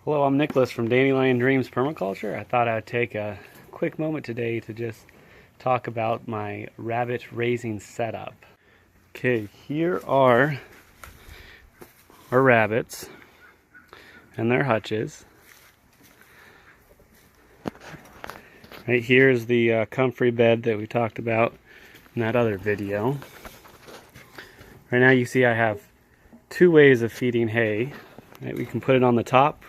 Hello, I'm Nicholas from Dandelion Dreams Permaculture. I thought I'd take a quick moment today to just talk about my rabbit raising setup. Okay, here are our rabbits and their hutches. Right here is the comfrey bed that we talked about in that other video. Right now you see I have two ways of feeding hay. Right, we can put it on the top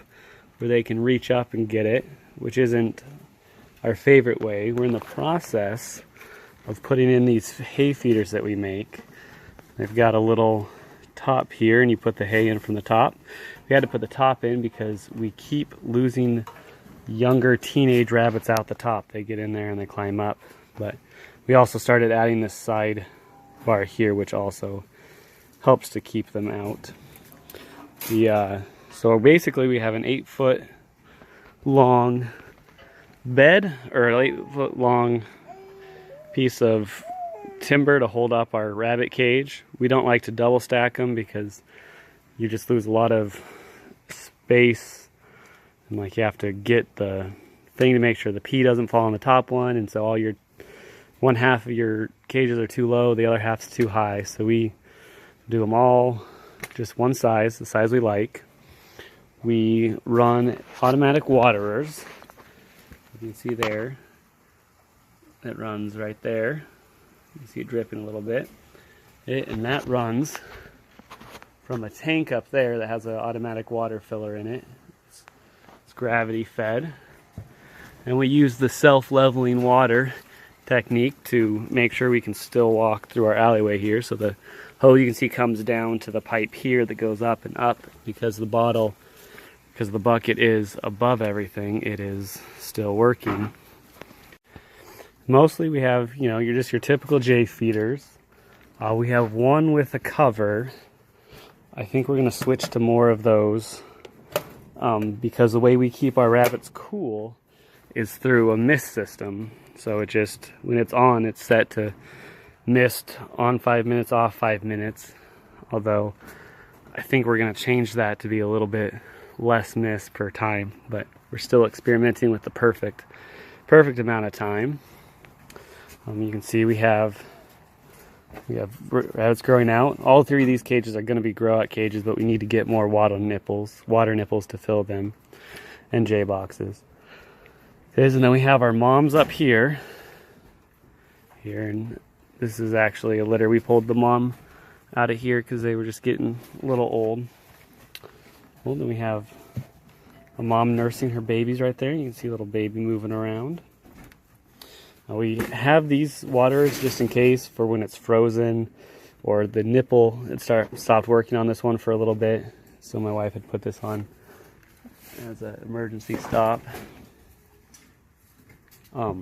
where they can reach up and get it, which isn't our favorite way. We're in the process of putting in these hay feeders that we make. They've got a little top here and you put the hay in from the top. We had to put the top in because we keep losing younger teenage rabbits out the top. They get in there and they climb up. But we also started adding this side bar here, which also helps to keep them out. So basically we have an 8-foot long bed, or an 8-foot long piece of timber to hold up our rabbit cage. We don't like to double stack them because you just lose a lot of space, and like you have to get the thing to make sure the pea doesn't fall on the top one, and so all your one half of your cages are too low, the other half's too high. So we do them all just one size, the size we like. We run automatic waterers. You can see there, it runs right there. You can see it dripping a little bit. And that runs from a tank up there that has an automatic water filler in it. It's gravity fed. And we use the self-leveling water technique to make sure we can still walk through our alleyway here. So the hose, you can see, comes down to the pipe here that goes up and up because the bucket is above everything, it is still working. Mostly we have, you're just your typical J feeders. We have one with a cover. I think we're going to switch to more of those because the way we keep our rabbits cool is through a mist system. So it just, when it's on, it's set to mist on 5 minutes, off 5 minutes. Although I think we're going to change that to be a little bit less mist per time, but we're still experimenting with the perfect amount of time. You can see we have rabbits growing out. All three of these cages are going to be grow out cages, but we need to get more water nipples to fill them, and J boxes. And then we have our moms up here, and this is actually a litter. We pulled the mom out of here because they were just getting a little old. Well, then we have a mom nursing her babies right there. You can see a little baby moving around. We have these waters just in case for when it's frozen or the nipple stopped working on this one for a little bit. So my wife had put this on as an emergency stop. Yeah,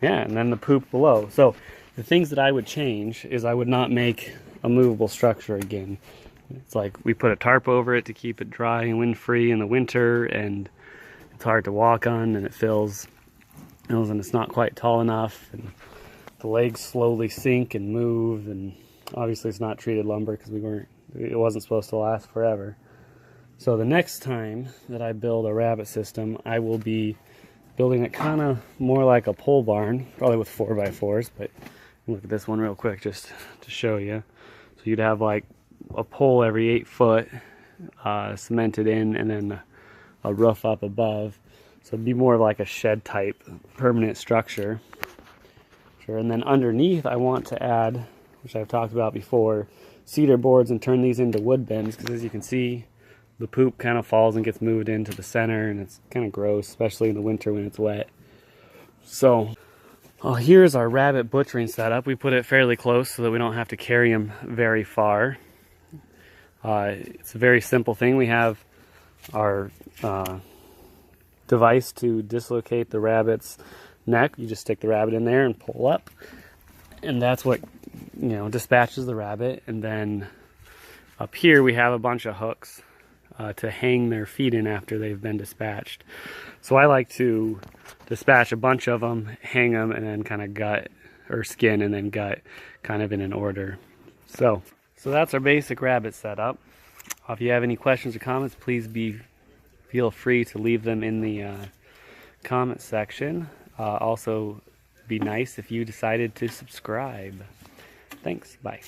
and then the poop below. So the things that I would change is I would not make a movable structure again. It's like we put a tarp over it to keep it dry and wind-free in the winter, and it's hard to walk on, and it fills, and it's not quite tall enough, and the legs slowly sink and move, and obviously it's not treated lumber because it wasn't supposed to last forever. So the next time that I build a rabbit system, I will be building it kind of more like a pole barn, probably with 4x4s, but look at this one real quick just to show you. So you'd have like a pole every 8 foot cemented in, and then a roof up above. So it'd be more of like a shed type permanent structure. Sure. And then underneath I want to add, which I've talked about before, cedar boards and turn these into wood bins, because as you can see, the poop kind of falls and gets moved into the center, and it's kind of gross, especially in the winter when it's wet. So here's our rabbit butchering setup. We put it fairly close so that we don't have to carry them very far. It's a very simple thing. We have our device to dislocate the rabbit's neck. You just stick the rabbit in there and pull up, and that's what dispatches the rabbit. And then up here we have a bunch of hooks to hang their feet in after they've been dispatched. So I like to dispatch a bunch of them, hang them, and then kind of gut or skin and then gut kind of in an order. So that's our basic rabbit setup. If you have any questions or comments, please feel free to leave them in the comment section. Also, be nice if you decided to subscribe. Thanks. Bye.